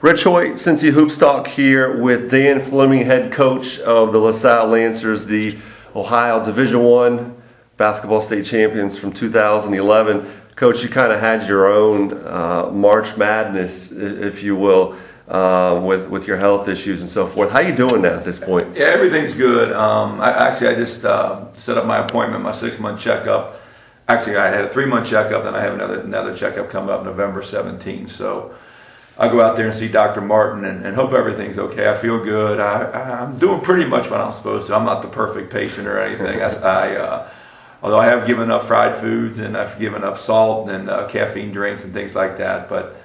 Rich Hoyt, Cincy Hoopstock here with Dan Fleming, head coach of the LaSalle Lancers, the Ohio Division I basketball state champions from 2011. Coach, you kind of had your own March Madness, if you will, with your health issues and so forth. How you doing now at this point? Yeah, everything's good. I just set up my appointment, my 6-month checkup. Actually, I had a 3-month checkup, then I have another checkup coming up November 17th. So I go out there and see Dr. Martin and hope everything's okay. I feel good. I'm doing pretty much what I'm supposed to. I'm not the perfect patient or anything. Although I have given up fried foods and I've given up salt and caffeine drinks and things like that. But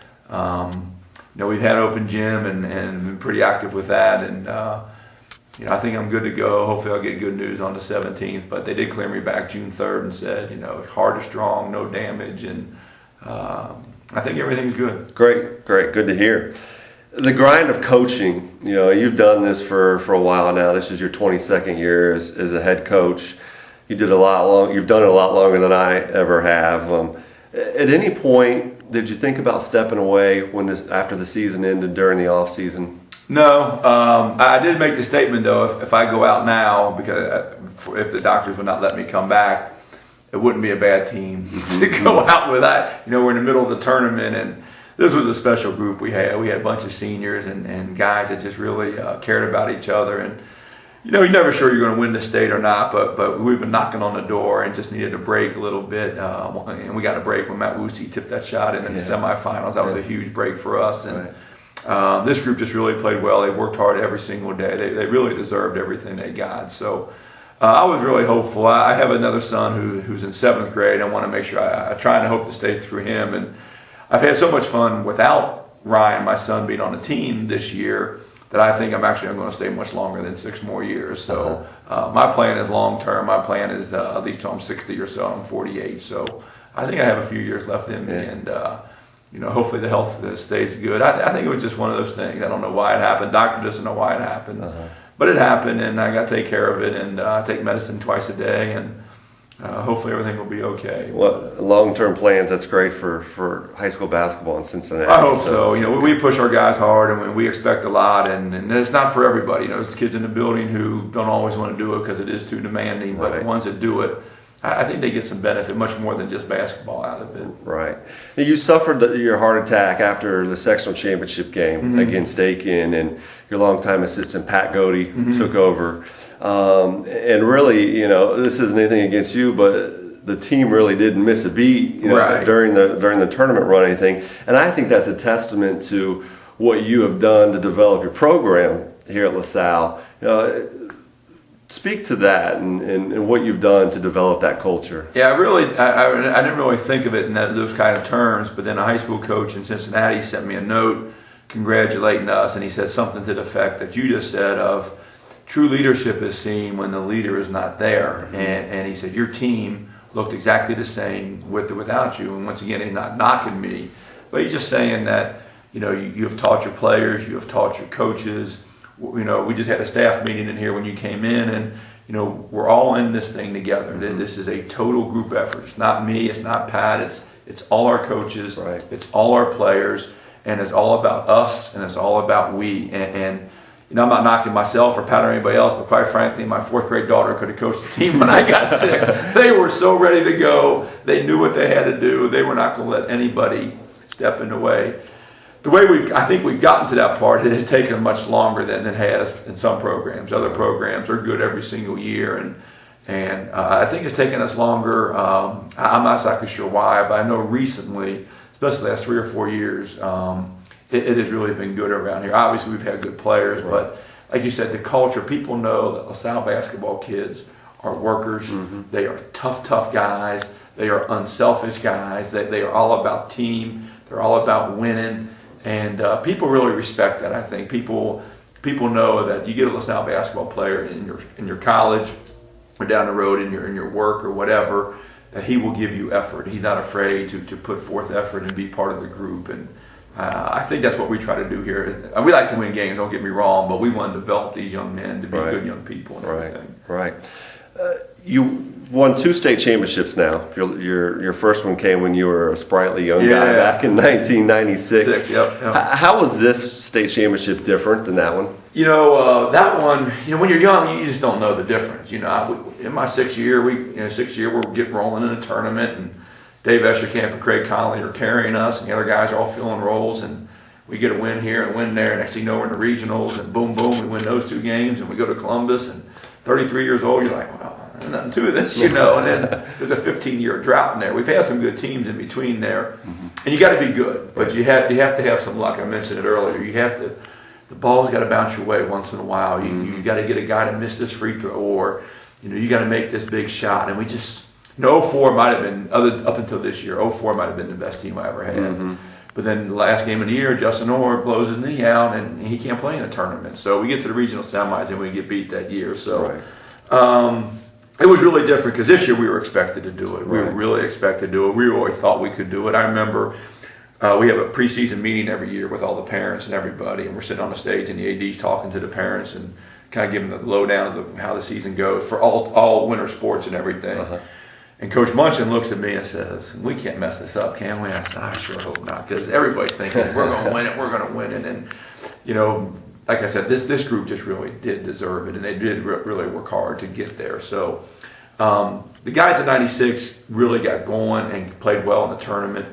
we've had open gym and been pretty active with that. And I think I'm good to go. Hopefully I'll get good news on the 17th. But they did clear me back June 3rd and said, heart is strong, no damage, and I think everything's good. Great. Good to hear. The grind of coaching, you've done this for a while now. This is your 22nd year as a head coach. You've done it a lot longer than I ever have. At any point, did you think about stepping away after the season ended during the off season? No. I did make the statement, though, if I go out now, because if the doctors would not let me come back, it wouldn't be a bad team to go out with that. We're in the middle of the tournament, and this was a special group we had. We had a bunch of seniors and guys that just really cared about each other. And, you're never sure you're going to win the state or not, but we've been knocking on the door and just needed a break a little bit. And we got a break when Matt Woosie tipped that shot in the semifinals. That was a huge break for us. And this group just really played well. They worked hard every single day. They really deserved everything they got. So I was really hopeful. I have another son who's in 7th grade. I want to make sure I try and hope to stay through him. And I've had so much fun without Ryan, my son, being on the team this year that I think I'm going to stay much longer than 6 more years. So my plan is long term. My plan is at least till I'm 60 or so. I'm 48. So I think I have a few years left in me. And hopefully the health stays good. I think it was just one of those things. I don't know why it happened. Doctor doesn't know why it happened. But it happened, and I got to take care of it, and I take medicine twice a day, and hopefully everything will be okay. Well, long-term plans, that's great for high school basketball in Cincinnati. I hope so. We push our guys hard, and we expect a lot, and it's not for everybody. There's kids in the building who don't always want to do it because it is too demanding, but the ones that do it, I think they get some benefit, much more than just basketball out of it. Right. Now, you suffered your heart attack after the sectional championship game against Aiken, and your longtime assistant, Pat Godey, took over. And really, this isn't anything against you, but the team really didn't miss a beat during the tournament run or anything. And I think that's a testament to what you have done to develop your program here at LaSalle. Speak to that and what you've done to develop that culture. Yeah, I didn't really think of it in those kind of terms, but then a high school coach in Cincinnati sent me a note congratulating us, and he said something to the effect that you just said of true leadership is seen when the leader is not there. And he said your team looked exactly the same with or without you. And once again, he's not knocking me, but he's just saying that you have taught your players, you have taught your coaches. We just had a staff meeting in here when you came in, and we're all in this thing together. This is a total group effort. It's not me, it's not Pat, it's all our coaches, it's all our players, and it's all about us, and it's all about we. And I'm not knocking myself or Pat or anybody else, but quite frankly, my 4th grade daughter could have coached the team when I got sick. They were so ready to go. They knew what they had to do. They were not going to let anybody step in the way. The way I think we've gotten to that part, it has taken much longer than it has in some programs. Other programs are good every single year, and I think it's taken us longer. I'm not exactly sure why, but I know recently, especially the last 3 or 4 years, it has really been good around here. Obviously, we've had good players, but like you said, the culture, people know that LaSalle basketball kids are workers. They are tough guys. They are unselfish guys. They are all about team. They're all about winning. And people really respect that. I think people know that you get a LaSalle basketball player in your college or down the road in your work or whatever, that he will give you effort. He's not afraid to put forth effort and be part of the group. And I think that's what we try to do here. We like to win games, don't get me wrong, but we want to develop these young men to be good young people and everything. Right. You won 2 state championships now. Your first one came when you were a sprightly young guy back in 1996. Yep. How was this state championship different than that one? That one, when you're young, you just don't know the difference. In my 6th year, we're getting rolling in a tournament, and Dave Escherkamp and Craig Conley are carrying us, and the other guys are all filling roles, and we get a win here and a win there. Next thing you know, we're in the regionals, and boom, boom, we win those 2 games, and we go to Columbus, and 33 years old, you're like, well, there's nothing to this, And then there's a 15-year drought in there. We've had some good teams in between there, and you got to be good, but you have to have some luck. I mentioned it earlier. The ball's got to bounce your way once in a while. You got to get a guy to miss this free throw, or you got to make this big shot. And we just 04 might have been up until this year. 04 might have been the best team I ever had. But then the last game of the year, Justin Orr blows his knee out, and he can't play in the tournament. So we get to the regional semis, and we get beat that year. So it was really different because this year we were expected to do it. We were really expected to do it. We really thought we could do it. I remember. We have a preseason meeting every year with all the parents and everybody, and we're sitting on the stage, and the AD's talking to the parents and kind of giving the lowdown of how the season goes for all winter sports and everything. And Coach Munchin looks at me and says, "We can't mess this up, can we?" I said, "I sure hope not," because everybody's thinking we're going to win it, we're going to win it, and like I said, this group just really did deserve it, and they did really work hard to get there. So the guys at 96 really got going and played well in the tournament.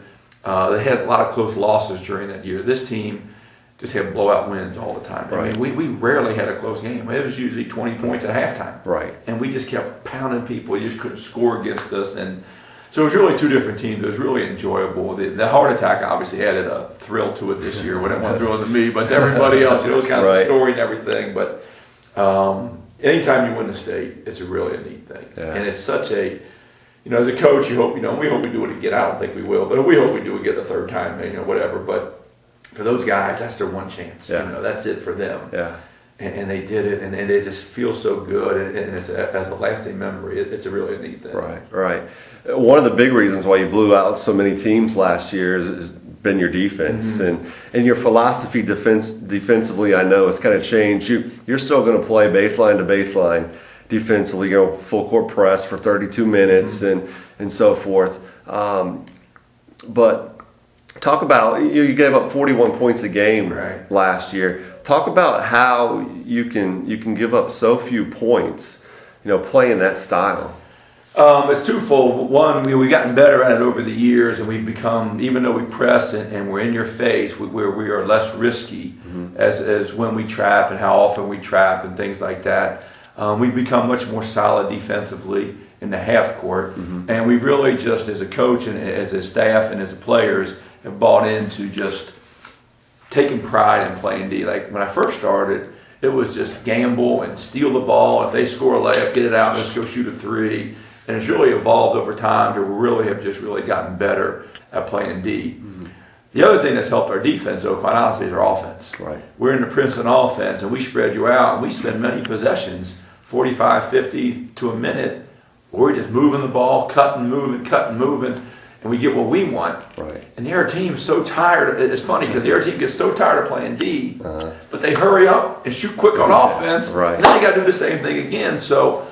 They had a lot of close losses during that year. This team just had blowout wins all the time. I mean, we rarely had a close game. It was usually 20 points at halftime. Right. And we just kept pounding people. You just couldn't score against us. And so it was really 2 different teams. It was really enjoyable. The heart attack obviously added a thrill to it this year. Well, it wasn't thrilling to me, but to everybody else, it was kind of the story and everything. But anytime you win the state, it's really a neat thing. Yeah. And it's such a... as a coach, we hope we do it again. I don't think we will, but we hope we do it again the 3rd time, whatever. But for those guys, that's their one chance. That's it for them. Yeah. And they did it, and it just feels so good, and it's as a lasting memory. It's a really neat thing. Right. One of the big reasons why you blew out so many teams last year has been your defense, and your philosophy defensively. I know has kind of changed. You're still going to play baseline to baseline. Defensively, full court press for 32 minutes and so forth. But talk about you gave up 41 points a game last year. Talk about how you can give up so few points, playing that style. It's twofold. One, we've gotten better at it over the years, and we've become, even though we press and we're in your face, we are less risky as when we trap and how often we trap and things like that. We've become much more solid defensively in the half court, and we've really just, as a coach and as a staff and as the players, have bought into just taking pride in playing D. Like when I first started, it was just gamble and steal the ball. If they score a layup, get it out, let's go shoot a 3. And it's really evolved over time to we really have just really gotten better at playing D. The other thing that's helped our defense, though, quite honestly, is our offense. We're in the Princeton offense, and we spread you out, and we spend many possessions, 45, 50 to a minute, where we're just moving the ball, cutting, moving, and we get what we want. And the other team's so tired. It's funny because the other team gets so tired of playing D, but they hurry up and shoot quick on offense. And then they got to do the same thing again. So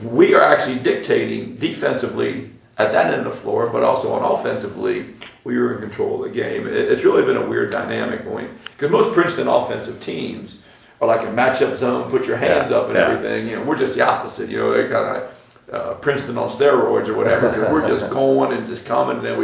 we are actually dictating defensively at that end of the floor, but also on offensively, we were in control of the game. It's really been a weird dynamic going, because most Princeton offensive teams are like a matchup zone, put your hands up and everything. We're just the opposite. They kind of Princeton on steroids or whatever, because we're just going and just coming. And then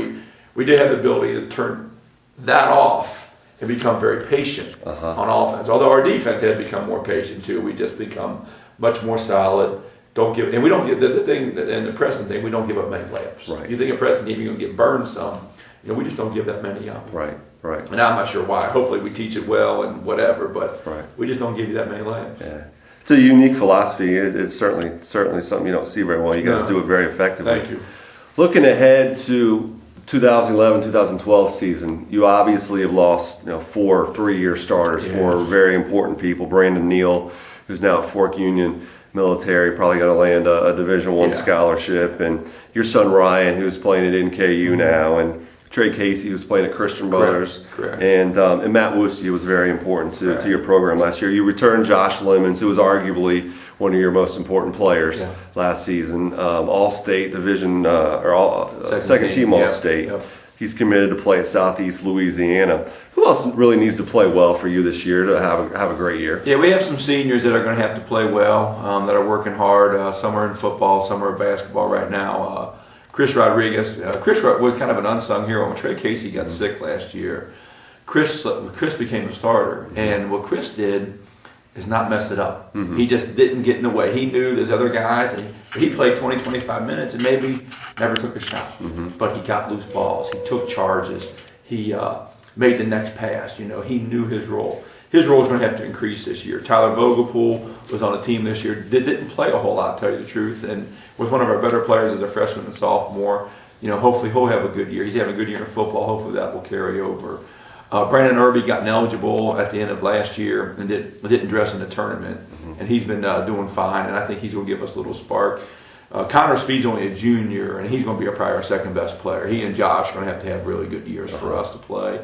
we did have the ability to turn that off and become very patient on offense. Although our defense has become more patient too. We just become much more solid. We don't get the thing, and the Preston thing, we don't give up many layups. You think a Preston team, you're going to get burned some. We just don't give that many up. And I'm not sure why. Hopefully we teach it well and whatever, but we just don't give you that many layups. It's a unique philosophy. It's certainly something you don't see very well. You guys do it very effectively. Thank you. Looking ahead to 2011-2012 season, you obviously have lost 4 3-year starters, 4 very important people. Brandon Neal, who's now at Fork Union Military, probably going to land a Division I scholarship, and your son Ryan, who's playing at NKU now, and Trey Casey, who was playing at Christian Brothers. Correct. And Matt Woosie was very important to your program last year. You returned Josh Lemons, who was arguably one of your most important players last season. All-State Division, second team All-State. Yep. He's committed to play at Southeast Louisiana. Who else really needs to play well for you this year to have a great year? Yeah, we have some seniors that are going to have to play well, that are working hard. Some are in football, some are in basketball right now. Chris Rodriguez. Chris was kind of an unsung hero. When Trey Casey got sick last year, Chris became a starter. And what Chris did is not mess it up. Mm-hmm. He just didn't get in the way. He knew there's other guys, and he played 20, 25 minutes and maybe never took a shot. Mm-hmm. But he got loose balls. He took charges. He made the next pass. He knew his role. His role is going to have to increase this year. Tyler Vogelpool was on a team this year. Didn't play a whole lot, to tell you the truth, and was one of our better players as a freshman and sophomore. Hopefully he'll have a good year. He's having a good year in football. Hopefully that will carry over. Brandon Irby got ineligible at the end of last year and didn't dress in the tournament, and he's been doing fine, and I think he's going to give us a little spark. Connor Speed's only a junior, and he's going to be probably our second best player. He and Josh are going to have really good years for us to play.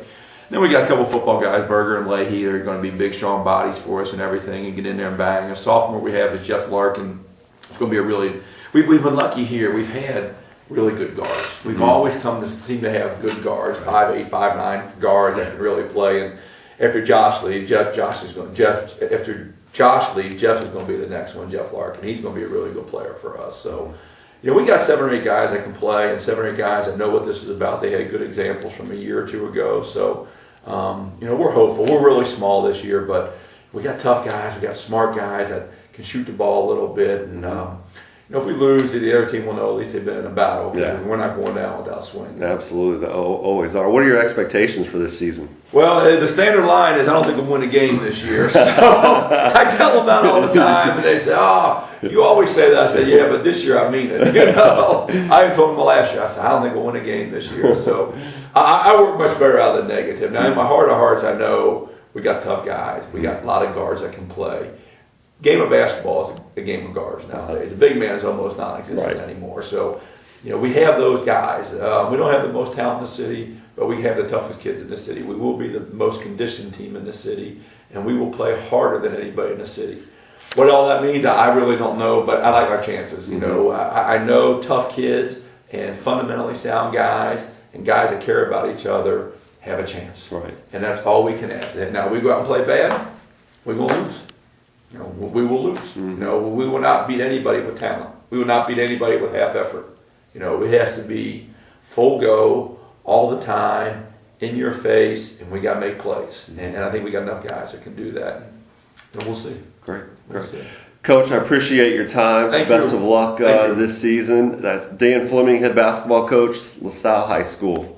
Then we got a couple football guys, Berger and Leahy. They're going to be big, strong bodies for us and everything, and get in there and bang. A sophomore we have is Jeff Larkin. It's going to be we've been lucky here. We've had really good guards. We've always come to seem to have good guards, 5'8", 5'9" guards that can really play. And after Josh leaves, Jeff is going to be the next one, Jeff Larkin. He's going to be a really good player for us. So, we got 7 or 8 guys that can play, and 7 or 8 guys that know what this is about. They had good examples from a year or two ago. So, we're hopeful. We're really small this year, but we got tough guys. We got smart guys that can shoot the ball a little bit. And if we lose, the other team will know at least they've been in a battle. Yeah. We're not going down without swinging. Absolutely. They always are. What are your expectations for this season? Well, the standard line is I don't think we'll win a game this year. So I tell them that all the time, and they say, you always say that. I say, yeah, but this year I mean it. I even told them last year. I said, I don't think we'll win a game this year. So I work much better out of the negative. Now, in my heart of hearts, I know we got tough guys. We got a lot of guards that can play. Game of basketball is a game of guards nowadays. The big man is almost non-existent anymore. So, we have those guys. We don't have the most talent in the city, but we have the toughest kids in the city. We will be the most conditioned team in the city, and we will play harder than anybody in the city. What all that means, I really don't know, but I like our chances. I know tough kids and fundamentally sound guys and guys that care about each other have a chance. Right. And that's all we can ask. Now, we go out and play bad, we're going to lose. We will lose. Mm-hmm. We will not beat anybody with talent. We will not beat anybody with half effort. It has to be full go all the time, in your face, and we got to make plays. Mm-hmm. And I think we got enough guys that can do that. And we'll see. Great. Coach, I appreciate your time. Best of luck this season. That's Dan Fleming, head basketball coach, LaSalle High School.